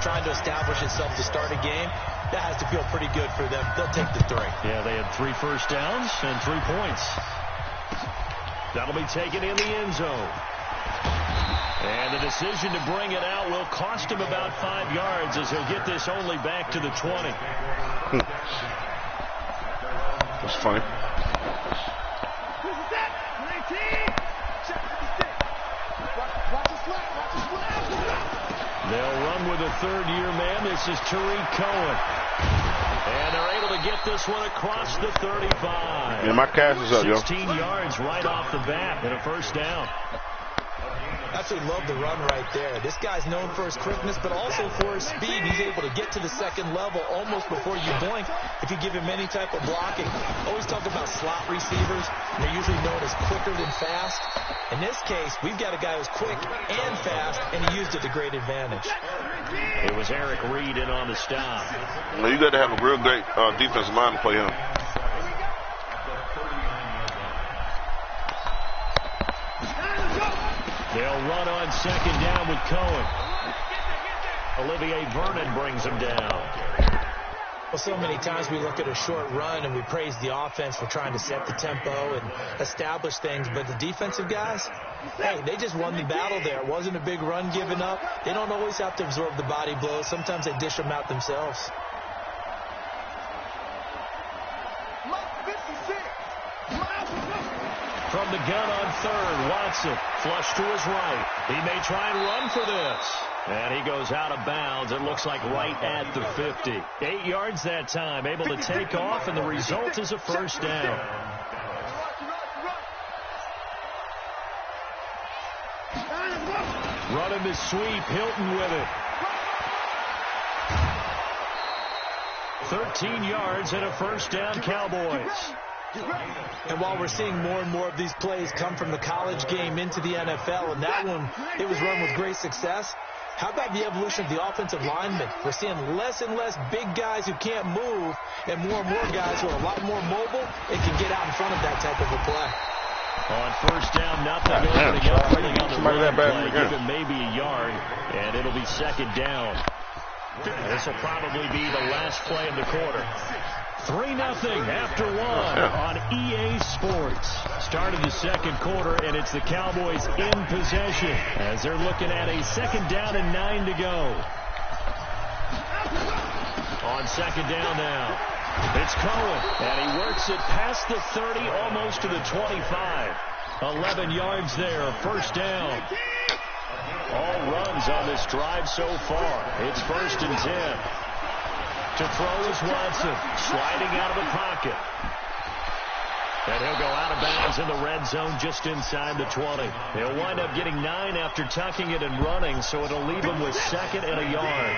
trying to establish itself to start a game, that has to feel pretty good for them. They'll take the 3. Yeah, they had 3 first downs and 3 points. That'll be taken in the end zone. And the decision to bring it out will cost him about 5 yards as he'll get this only back to the 20. That's funny. They'll run with a third-year man. This is Tariq Cohen. And they're able to get this one across the 35. Yeah, my cash is up, yo. 16 yards right off the bat and a first down. Absolutely love the run right there. This guy's known for his quickness, but also for his speed. He's able to get to the second level almost before you blink if you give him any type of blocking. Always talk about slot receivers. They're usually known as quicker than fast. In this case, we've got a guy who's quick and fast, and he used it to great advantage. It was Eric Reed in on the stop. Well, you got to have a real great defensive line to play him. They'll run on second down with Cohen. Olivier Vernon brings him down. Well, so many times we look at a short run and we praise the offense for trying to set the tempo and establish things, but the defensive guys, hey, they just won the battle there. It wasn't a big run given up. They don't always have to absorb the body blows. Sometimes they dish them out themselves. From the gun on third, Watson flush to his right. He may try and run for this. And he goes out of bounds. It looks like right at the 50. 8 yards that time, able to take off, and the result is a first down. Running the sweep, Hilton with it. 13 yards and a first down, Cowboys. And while we're seeing more and more of these plays come from the college game into the NFL, and that one, it was run with great success, how about the evolution of the offensive linemen? We're seeing less and less big guys who can't move and more guys who are a lot more mobile and can get out in front of that type of a play. On first down, nothing opening up on the run play. Give him maybe a yard, and it'll be second down. This will probably be the last play of the quarter. 3-0 after 1 on EA Sports. Start of the second quarter, and it's the Cowboys in possession as they're looking at a second down and 9 to go. On second down now, it's Cohen, and he works it past the 30, almost to the 25. 11 yards there, first down. All runs on this drive so far. It's 1st and 10. To throw is Watson, sliding out of the pocket. And he'll go out of bounds in the red zone just inside the 20. He'll wind up getting 9 after tucking it and running, so it'll leave him with 2nd and a yard.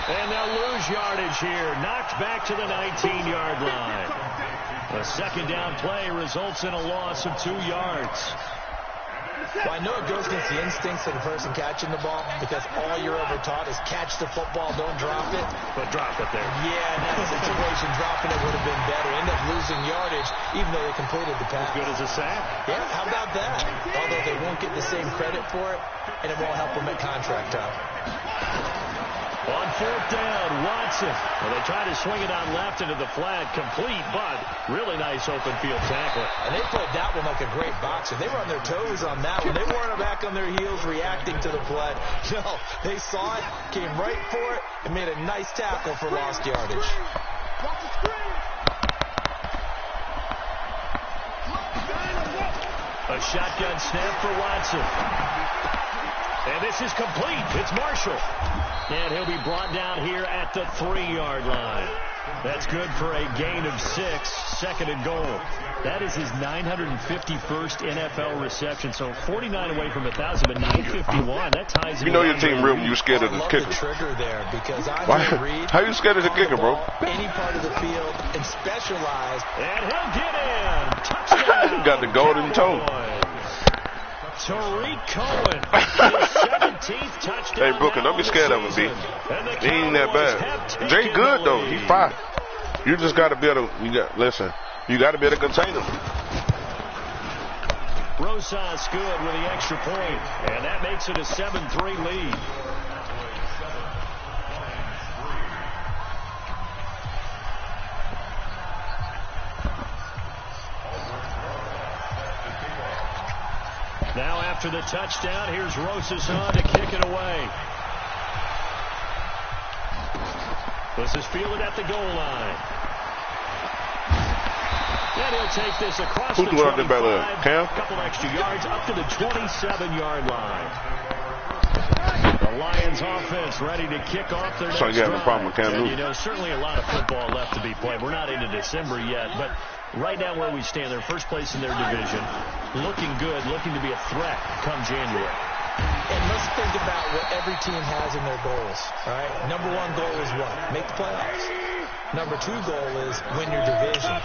And they'll lose yardage here. Knocked back to the 19-yard line. A second down play results in a loss of 2 yards. Well, I know it goes against the instincts of the person catching the ball because all you're ever taught is catch the football, don't drop it. But drop it there. Yeah, in that situation, dropping it would have been better. End up losing yardage even though they completed the pass. As good as a sack? Yeah, how about that? Although they won't get the same credit for it, and it won't help them at contract time. On fourth down, Watson. Well, they try to swing it out left into the flat, complete, but really nice open field tackle. And they played that one like a great boxer. They were on their toes on that one. They weren't back on their heels reacting to the play. No, they saw it, came right for it, and made a nice tackle for lost yardage. A shotgun snap for Watson. And this is complete. It's Marshall. And he'll be brought down here at the 3-yard line. That's good for a gain of 6, 2nd and goal. That is his 951st NFL reception. So 49 away from 1,000, but 951. That ties him. You know your team real when you're scared of the kicker. The trigger there because How you scared of the kicker, bro? Any part of the field and specialized. And he'll get in. Touchdown. Got the golden toe. Tariq Cohen, his 17th touchdown. Hey, Brooklyn, don't be scared of him, B. He ain't that bad. Jay good, though. He's fine. You just got to be able to, you got to be able to contain them. Rosas good with the extra point, and that makes it a 7-3 lead. Now after the touchdown, here's Rosas on to kick it away. This is fielded at the goal line. And he'll take this across the 25, a couple extra yards up to the 27-yard line. The Lions offense ready to kick off their next drive. And you know, certainly a lot of football left to be played. We're not into December yet, but right now where we stand, they're first place in their division, looking good, looking to be a threat come January. And let's think about what every team has in their goals. All right, number one goal is what? Make the playoffs. Number two goal is win your division.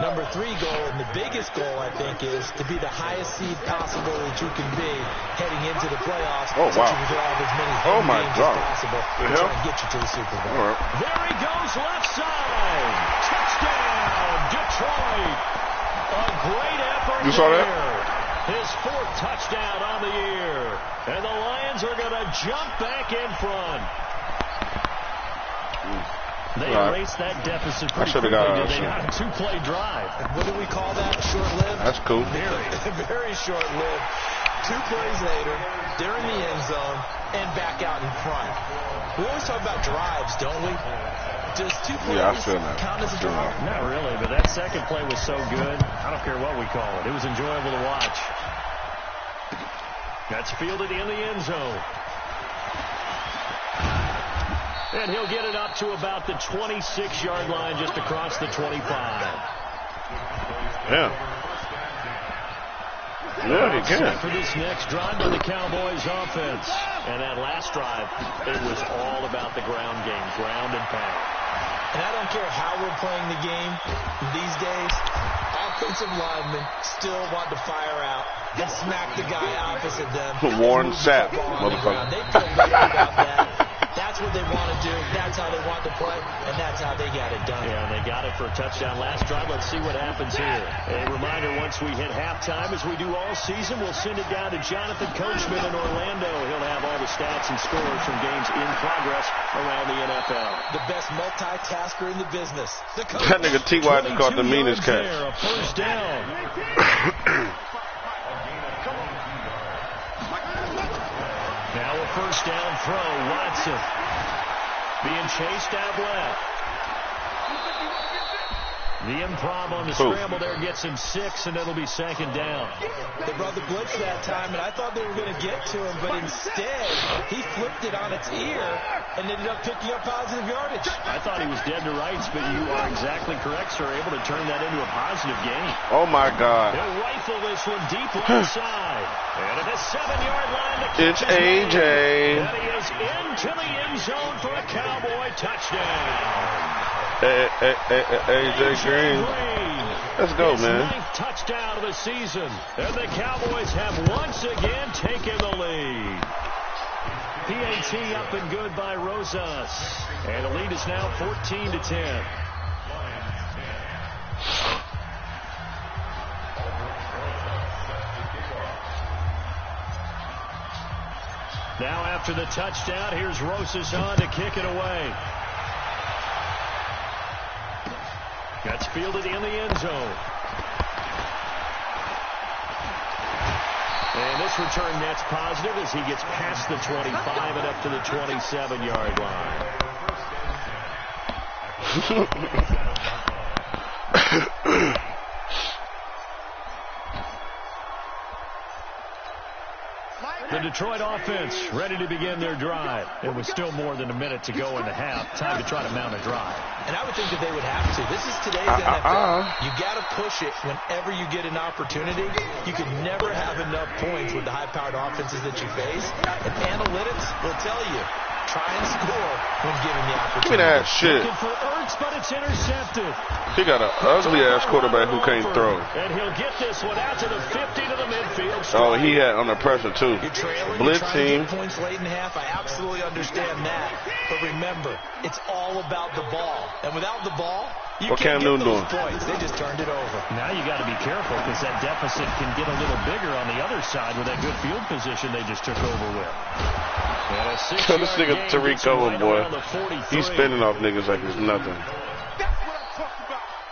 Number three goal, and the biggest goal, I think, is to be the highest seed possible that you can be heading into the playoffs. Oh, wow. So you can drive as many games as possible to try and get you to the Super Bowl. Right. There he goes, left side. Touchdown, Detroit. A great effort. You saw that? His fourth touchdown on the year. And the Lions are going to jump back in front. They erased that deficit pretty quickly. They got a two-play drive. What do we call that? Short-lived? That's cool. Very short-lived. 2 plays later, they're in the end zone and back out in front. We always talk about drives, don't we? Does 2 plays count as a drive? Not really, but that second play was so good. I don't care what we call it. It was enjoyable to watch. That's fielded in the end zone. And he'll get it up to about the 26-yard line, just across the 25. Yeah. Yeah, he can. For this next drive by the Cowboys offense. And that last drive, it was all about the ground game, ground and pound. And I don't care how we're playing the game these days, offensive linemen still want to fire out and smack the guy opposite them. Warren Sapp, motherfucker. They feel better about that. That's what they want to do. That's how they want to play, and that's how they got it done. Yeah, and they got it for a touchdown last drive. Let's see what happens here. A reminder, once we hit halftime, as we do all season, we'll send it down to Jonathan Coachman in Orlando. He'll have all the stats and scores from games in progress around the NFL. The best multitasker in the business. That nigga T.Y. just caught the meanest catch. A first down. Now a first down throw. Watson being chased out left. The improv on the scramble there gets him 6, and it'll be second down. They brought the blitz that time, and I thought they were going to get to him, but instead he flipped it on its ear and ended up picking up positive yardage. I thought he was dead to rights, but you are exactly correct, sir. Able to turn that into a positive gain. Oh, my God. He'll rifle this one deep left side. And at the 7-yard line, it's AJ. And he is into the end zone for a Cowboy touchdown. AJ Green. Let's go, man. 9th touchdown of the season. And the Cowboys have once again taken the lead. PAT up and good by Rosas. And the lead is now 14-10. Now after the touchdown, here's Rosas on to kick it away. That's fielded in the end zone. And this return net's positive as he gets past the 25 and up to the 27-yard line. The Detroit offense ready to begin their drive. It was still more than a minute to go in the half. Time to try to mount a drive. And I would think that they would have to. This is today's NFL. You got to push it whenever you get an opportunity. You can never have enough points with the high-powered offenses that you face. And analytics will tell you, try and score when given the opportunity. Give me that shit. Looking for Ertz, but it's intercepted. He got an ugly-ass quarterback who can't throw. And he'll get this one out to the 50 to the midfield. Oh, he had under pressure, too. Blitz team. Points late in the half. I absolutely understand that. But remember, it's all about the ball. And without the ball, You What Cam Newton doing? Points. They just turned it over. Now you got to be careful because that deficit can get a little bigger on the other side with that good field position they just took over with. This nigga Tariq Cohen, boy, he's spinning off niggas like it's nothing.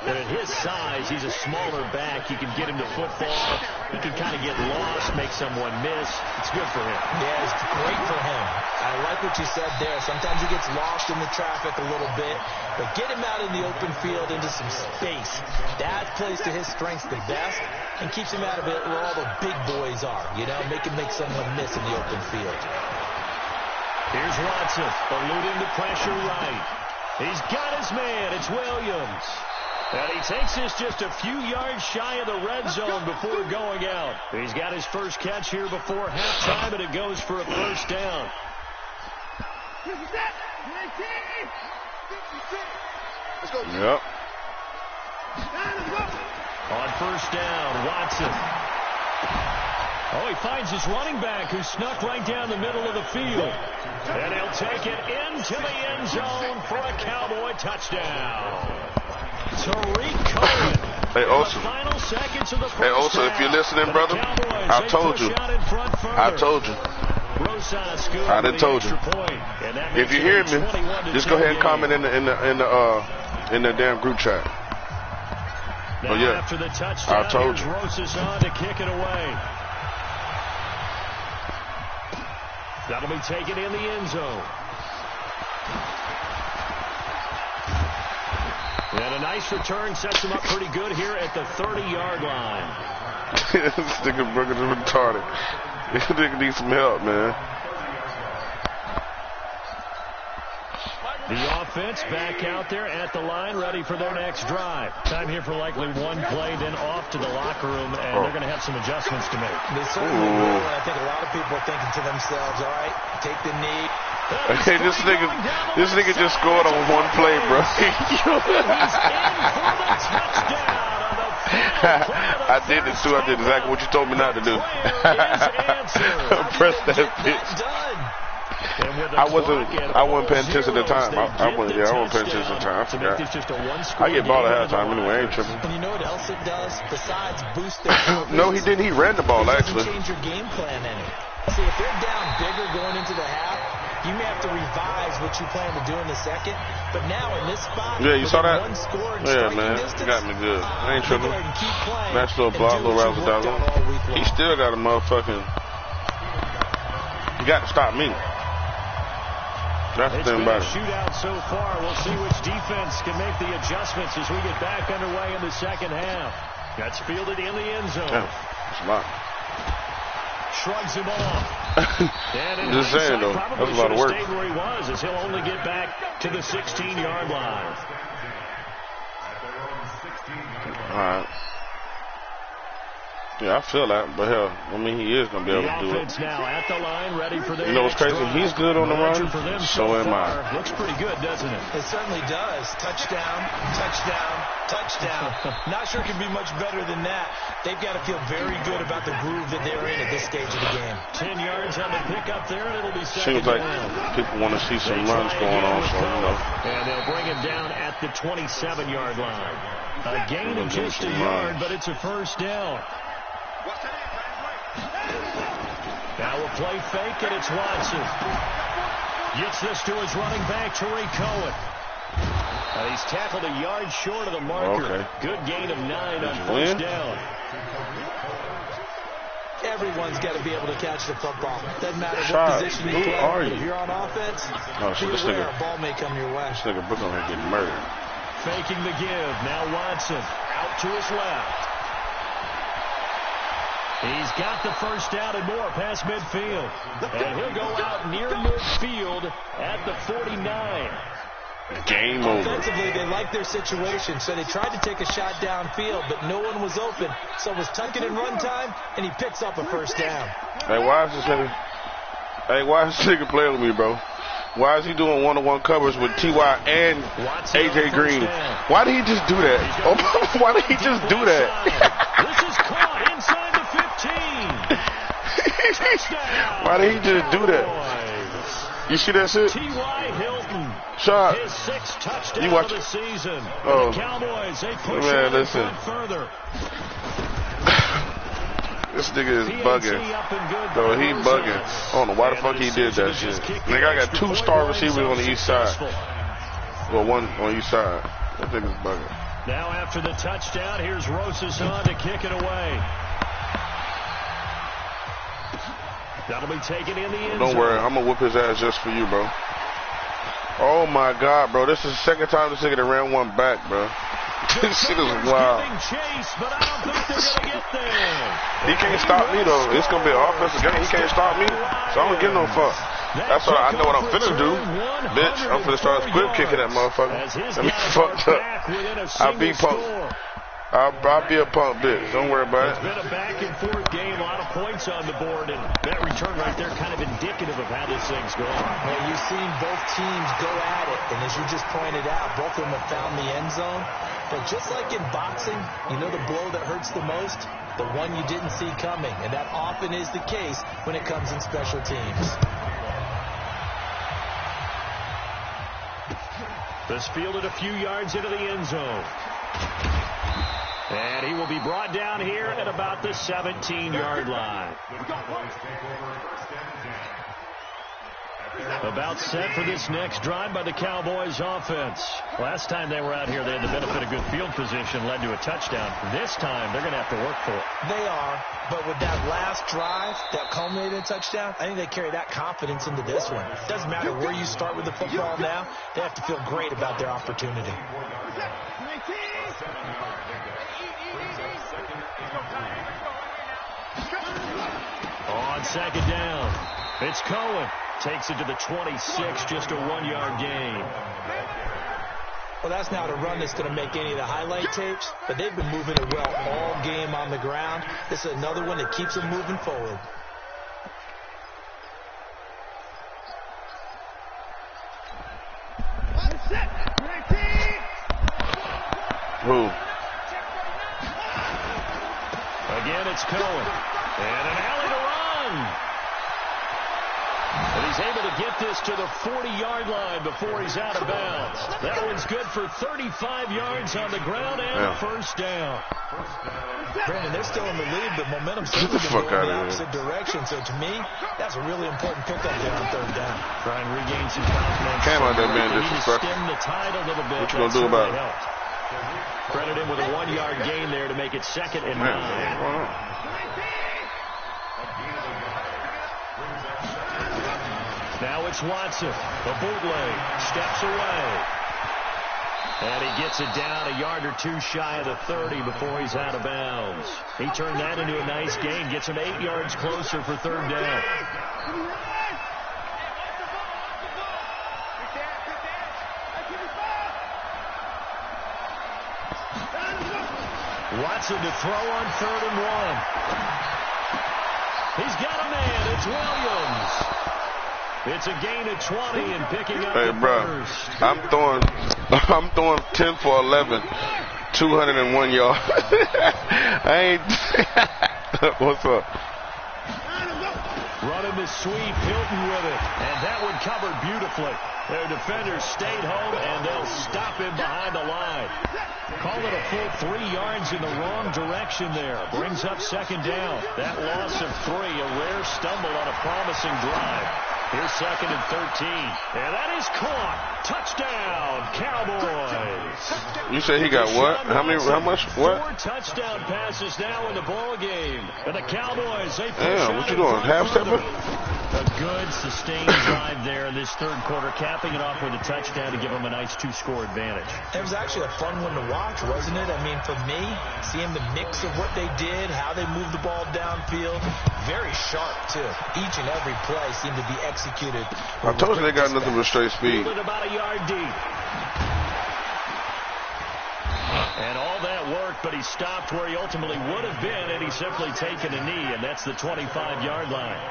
And at his size, he's a smaller back. You can get him to football. He can kind of get lost, make someone miss. It's good for him. Yeah, it's great for him. I like what you said there. Sometimes he gets lost in the traffic a little bit, but get him out in the open field into some space. That plays to his strengths the best and keeps him out of it where all the big boys are. You know, make him make someone miss in the open field. Here's Watson, eluding the pressure right. He's got his man. It's Williams. And he takes this just a few yards shy of the red zone before going out. He's got his first catch here before halftime, and it goes for a first down. Yep. On first down, Watson. Oh, he finds his running back who snuck right down the middle of the field. And he'll take it into the end zone for a Cowboy touchdown. Tariq Cohen. Hey, also, if you're listening, brother, I told you. I done told you. If you hear me, just go ahead and comment in the damn group chat. Now oh yeah, after the touchdown, I told you. Rosas on to kick it away. That'll be taken in the end zone. And a nice return sets him up pretty good here at the 30-yard line. This nigga Brooklyn is retarded. This nigga needs some help, man. The offense back out there at the line, ready for their next drive. Time here for likely one play, then off to the locker room, and they're going to have some adjustments to make. They certainly will, and I think a lot of people are thinking to themselves, all right, take the knee. Hey, this nigga just scored on one play, bro. I did it too. I did exactly what you told me not to do. Press that bitch. I wasn't paying attention at the time. I wasn't paying attention at the time. I forgot. I get ball at halftime anyway. I ain't tripping. And you know what else it does besides boost their confidence? No, he didn't. He ran the ball actually. Change your game plan any. See, if they're down bigger going into the half, you may have to revise what you plan to do in the second. But now in this spot, yeah, you saw that? One score and yeah, man, distance, you got me good. I ain't tripping. Nice little block, little razzle dazzle. He still got a motherfucking. You got to stop me. That's the thing about it. Shootout so far. We'll see which defense can make the adjustments as we get back underway in the second half. That's fielded in the end zone. Yeah, that's a lot. Shrugs him off. Just saying though, that's a lot of work. Stayed where he was, as he'll only get back to the 16-yard line. All right. Yeah, I feel that, but hell, I mean, he is gonna be able to do it. Now at the line, ready for their you know what's crazy? He's good on the run. So am I. Looks pretty good, doesn't it? It certainly does. Touchdown, touchdown, touchdown. Not sure it can be much better than that. They've got to feel very good about the groove that they're in at this stage of the game. 10 yards on the pickup there, and it'll be second down. Seems like people want to see some runs going on, so you know. And they'll bring him down at the 27-yard line. A gain of just a yard, but it's a first down. Now a play fake, and it's Watson. Gets this to his running back, Tariq Cohen. He's tackled a yard short of the marker. Okay. Good gain of 9 on first down. Everyone's got to be able to catch the football. Doesn't matter what position you play. If you're on offense, be aware a ball may come your way. This nigga Brooklyn here getting murdered. Faking the give. Now Watson out to his left. He's got the first down and more past midfield. And he'll go out near midfield at the 49. Game over. Offensively, they like their situation, so they tried to take a shot downfield, but no one was open. So it was tuck it in run time, and he picks up a first down. Hey, why is this nigga? Hey, why is this nigga playing with me, bro? Why is he doing one-on-one covers with T.Y. and A.J. Green? Why did he just do that? Oh, why did he just do that? This is caught inside the 15. Why did he just do that? You see that shit? T.Y. Hilton. Shot. His 6th touchdown You watch of the season. Oh. The Cowboys, they push Man, on listen. further. This nigga is bugging. Bro, he bugging. I don't know why the fuck he did that shit. Nigga, I got 2 star receivers on the east side. Well, 1 on each side. That nigga's bugging. Now after the touchdown, here's Rosen to kick it away. That'll be taken in the end zone. Don't worry, I'm gonna whip his ass just for you, bro. Oh my God, bro. This is the second time this nigga ran one back, bro. This shit is wild. Chase, but I don't think they're gonna get there. He can't stop me though. It's gonna be an offensive game. He can't stop me, so I don't give no fuck. That's what I know what I'm finna do, bitch. I'm finna start squib kicking that motherfucker. That be fucked up. I'll be punk. I'll be a punk bitch. Don't worry about it. It's been a back and forth game, a lot of points on the board, and that return right there kind of indicative of how this thing's going. Well, you've seen both teams go at it, and as you just pointed out, both of them have found the end zone. But just like in boxing, you know the blow that hurts the most? The one you didn't see coming, and that often is the case when it comes in special teams. This fielded a few yards into the end zone. And he will be brought down here at about the 17-yard line. About set for this next drive by the Cowboys offense. Last time they were out here, they had the benefit of good field position, led to a touchdown. This time, they're going to have to work for it. They are, but with that last drive that culminated in a touchdown, I think they carry that confidence into this one. It doesn't matter where you start with the football now. They have to feel great about their opportunity. On second down, it's Cohen. Takes it to the 26, just a 1-yard gain. Well, that's not a run that's going to make any of the highlight tapes, but they've been moving it well all game on the ground. This is another one that keeps them moving forward. Who? Again, it's Cohen. And an alley to run. And he's able to get this to the 40-yard line before he's out of bounds. That one's good for 35 yards on the ground and a first down. Brandon, they're still in the lead, but momentum's going in the opposite direction. So to me, that's a really important pickup there on third down. Try and regain some confidence. Cam out there, man, disrespectful. Stem the tide a little bit. What you gonna do about it? Credit him with a 1-yard gain there to make it 2nd and 9. Now it's Watson. The bootleg steps away. And he gets it down a yard or 2 shy of the 30 before he's out of bounds. He turned that into a nice gain. Gets him 8 yards closer for third down. Watson to throw on 3rd and 1. He's got a man. It's Williams. It's a gain of 20 and picking up the first. I'm throwing 10 for 11, 201 yards. I ain't. What's up? Running the sweep, Hilton with it, and that one covered beautifully. Their defenders stayed home, and they'll stop him behind the line. Call it a full 3 yards in the wrong direction there. Brings up 2nd down. That loss of 3, a rare stumble on a promising drive. Here's 2nd and 13. And that is caught. Touchdown, Cowboys. You said he got what? How much? What? 4 touchdown passes now in the ball game. And the Cowboys, they push Damn, what you doing? Half stepper? A good sustained drive there in this 3rd quarter, capping it off with a touchdown to give them a nice 2-score advantage. It was actually a fun one to watch, wasn't it? I mean, for me, seeing the mix of what they did, how they moved the ball downfield, very sharp, too. Each and every play seemed to be executed. I told you they got nothing but straight speed. About a yard deep. And all that worked, but he stopped where he ultimately would have been, and he's simply taken a knee, and that's the 25-yard line.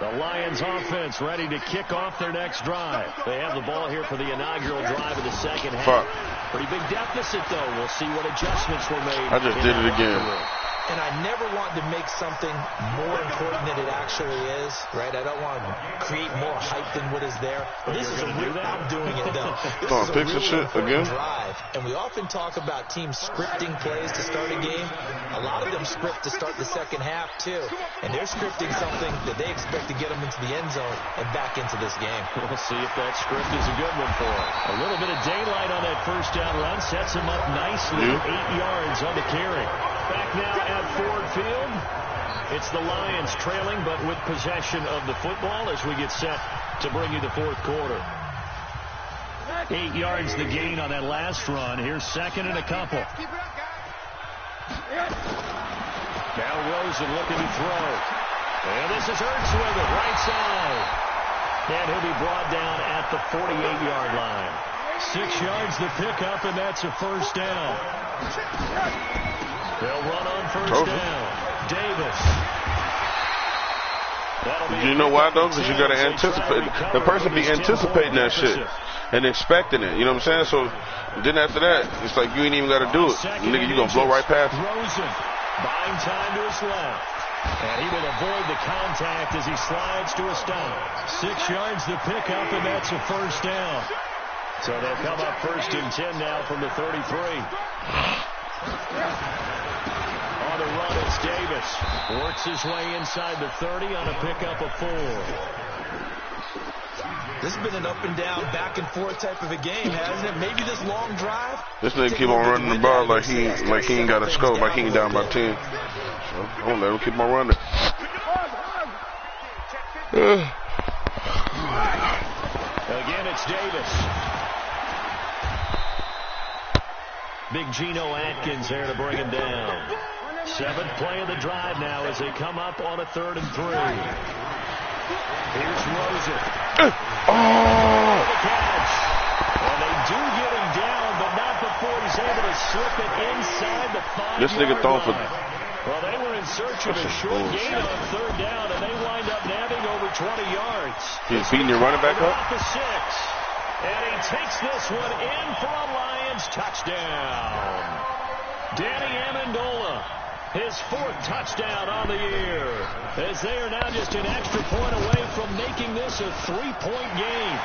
The Lions offense ready to kick off their next drive. They have the ball here for the inaugural drive of the 2nd half. Pretty big deficit, though. We'll see what adjustments were made. I just did it again. And I never want to make something more important than it actually is, right? I don't want to create more hype than what is there. But this is a real, I'm doing it though. This is a really important drive. And we often talk about teams scripting plays to start a game. A lot of them script to start the second half too. And they're scripting something that they expect to get them into the end zone and back into this game. We'll see if that script is a good one for them. A little bit of daylight on that first down run sets them up nicely. 8 yards on the carry. Back now at Ford Field. It's the Lions trailing, but with possession of the football as we get set to bring you the fourth quarter. 8 yards the gain on that last run. Here's second and a couple. Now Rosen looking to throw. And this is Ertz with it, right side. And he'll be brought down at the 48-yard line. 6 yards the pickup, and that's a first down. They'll run on first down. Davis. You know why, though? Because you got to anticipate. The person be anticipating that shit and expecting it. You know what I'm saying? So then after that, it's like you ain't even got to do it. Nigga, you going to blow right past it. Rosen buying time to his left. And he will avoid the contact as he slides to a stop. 6 yards the pickup, and that's a first down. So they'll come up first and 10 now from the 33. On the run, it's Davis. Works his way inside the 30 on a pickup of 4. This has been an up and down, back and forth type of a game, hasn't it? Maybe this long drive. This nigga keep on running the ball like he ain't got a score, like he ain't down by 10. So I'm gonna let him keep on running. Again, it's Davis. Big Geno Atkins there to bring him down. 7th play of the drive now as they come up on a 3rd and 3. Here's Rosen. The catch. And they do get him down, but not before he's able to slip it inside the 5-yard line. This nigga throwing for... Well, they were in search of a short gain on 3rd down, and they wind up nabbing over 20 yards. He's beating your running back up? Off the 6. And he takes this one in for a Lions touchdown. Danny Amendola, his 4th touchdown on the year, as they are now just an extra point away from making this a 3-point game.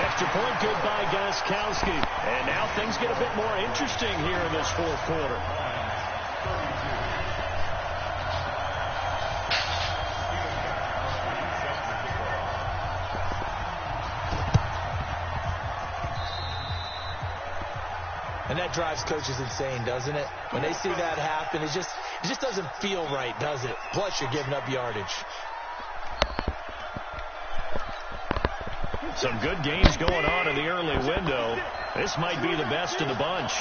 Extra point good by Gostkowski. And now things get a bit more interesting here in this fourth quarter. And that drives coaches insane, doesn't it? When they see that happen, it just doesn't feel right, does it? Plus, you're giving up yardage. Some good games going on in the early window. This might be the best of the bunch.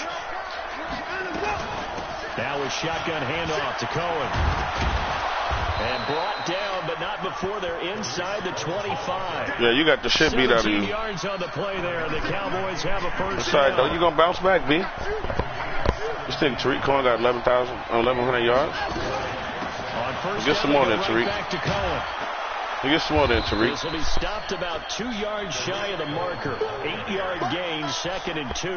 Now a shotgun handoff to Cohen. And brought down, but not before they're inside the 25. Yeah, you got the shit beat out of you. 17 yards on the play there. The Cowboys have a first down. down. You going to bounce back, B? This thing, Tariq Cohen got 1,100 yards. On first Get some more than Tariq. Back to Cohen. Get some more than Tariq. This will be stopped about 2 yards shy of the marker. 8-yard gain, 2nd and 2.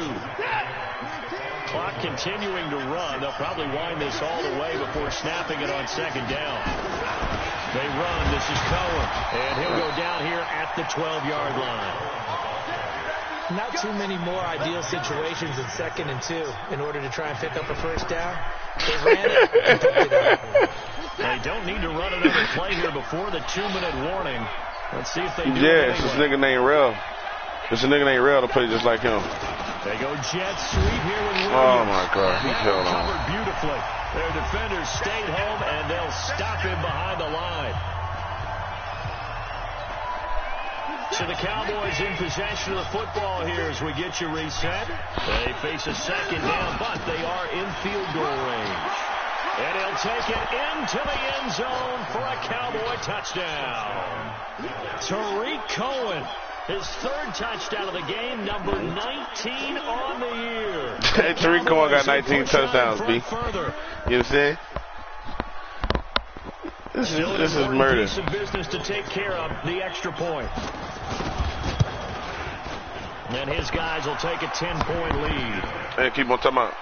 Clock continuing to run. They'll probably wind this all the way before snapping it on 2nd down. They run. This is Cohen. And he'll go down here at the 12-yard line. Not too many more ideal situations in 2nd and 2 in order to try and pick up a first down. They ran it and picked it up. They don't need to run another play here before the 2-minute warning. Let's see if they do. Yeah, it's this nigga named Rel. It's a nigga named Rel to play just like him. They go jet sweep here with Williams. Oh, my God. He held on. Covered beautifully. Their defenders stayed home, and they'll stop him behind the line. So the Cowboys in possession of the football here as we get you reset. They face a 2nd down, but they are in field goal range. And he'll take it into the end zone for a Cowboy touchdown. Tariq Cohen, his 3rd touchdown of the game, number 19 on the year. Hey, Tariq Cohen got 19 touchdowns, B. You know what I'm saying? This is murder. Piece of business to take care of, the extra point. And his guys will take a 10-point lead. Hey, keep on talking about.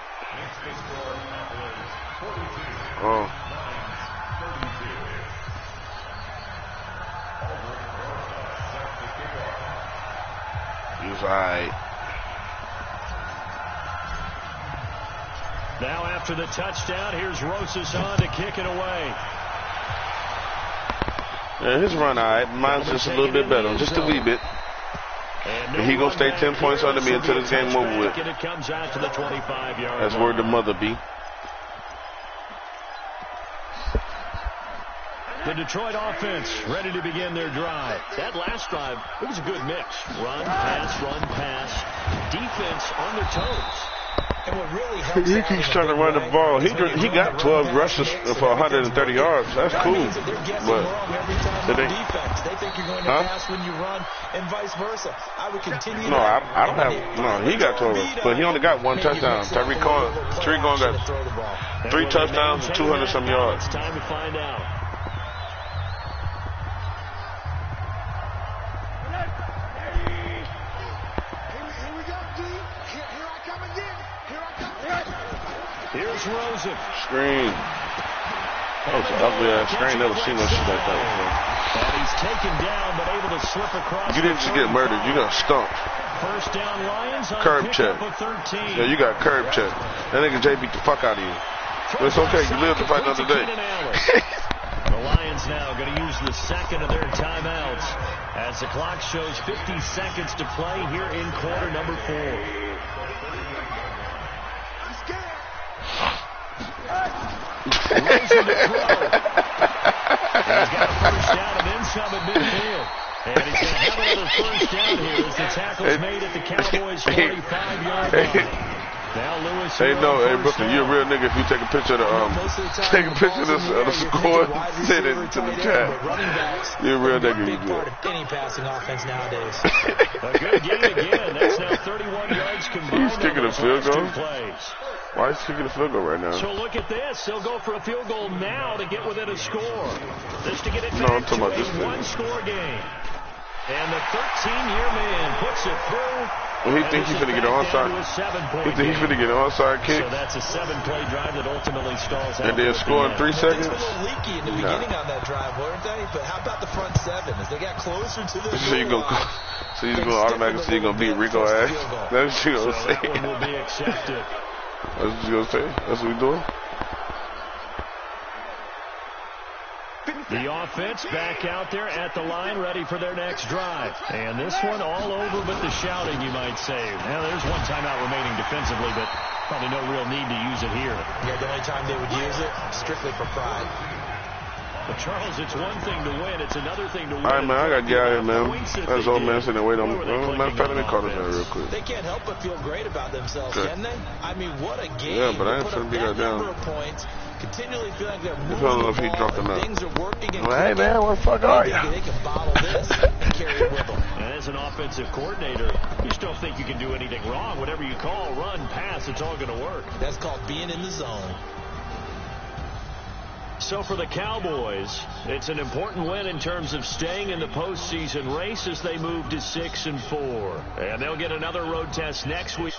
He was all right. Now after the touchdown, here's Rosas on to kick it away. Yeah, his run all right. Mine's just a little bit better, just a wee bit. And he gonna stay 10 points under me until this game over with. That's where the mother be. The Detroit offense ready to begin their drive. That last drive, it was a good mix. Run, pass. Defense on their toes. And what really helps he keeps trying to run the ball. He got 12 rushes for 130 yards. That's cool. But they think you're going to pass when you run, and vice versa. I would continue. No, I don't have. No, he got 12, but he only got one touchdown. Tariq Cohen got 3 touchdowns and 200-some yards. It's time to find out. Here's Rosen. Screen. That was an ugly ass screen. Never seen no shit like that before. And he's taken down, but able to slip across. You didn't just get murdered. You got stumped. First down, Lions on curb check. 13. Yeah, you got curb check. That nigga Jay beat the fuck out of you. But it's okay. You live to fight another day. The Lions now going to use the second of their timeouts as the clock shows 50 seconds to play here in quarter number 4. Rosen to throw. He's got a first down and then some at midfield. And he's going to have another first down here as the tackle's made at the Cowboys' 45-yard line. Now Lewis. Hey, Brooklyn, you're a real nigga if you take a picture of the score and send it to the chat. You're a real nigga. You do it. Any passing offense nowadays. A good game again. That's now 31 yards combined. He's kicking a field goal. Plays. Why is he kicking a field goal right now? So look at this. They'll go for a field goal now to get within a score. Just to get it back I'm talking about this to a one-score game. And the 13-year man puts it through. Well, he thinks he's going to get an onside. He thinks he's going to get an onside kick. So that's a 7-play drive that ultimately stalls out. And then score in 3 seconds? Things were a little leaky in the beginning on that drive, weren't they? But how about the front 7 as they got closer to the so you're going to automatically say you're going to beat Rico ass? That's what you're going to say. That one will be accepted. That's what you're going to say? That's what we're doing? The offense back out there at the line, ready for their next drive. And this one all over but the shouting, you might say. Now, there's one timeout remaining defensively, but probably no real need to use it here. Yeah, the only time they would use it, strictly for pride. But, Charles, it's one thing to win. It's another thing to win. All right, man, I got to get out of here, man. That's old man sitting there waiting on me. Matter of fact, let me call this man real quick. They can't help but feel great about themselves, can they? I mean, what a game. Yeah, but I ain't finna be that down. Continually feel like they're moving the ball, if he drunk or not. Things are working. Hey, man, what the fuck are you? They can bottle this and carry it with them. And as an offensive coordinator, you still think you can do anything wrong. Whatever you call, run, pass, it's all going to work. That's called being in the zone. So for the Cowboys, it's an important win in terms of staying in the postseason race as they move to 6-4. And they'll get another road test next week.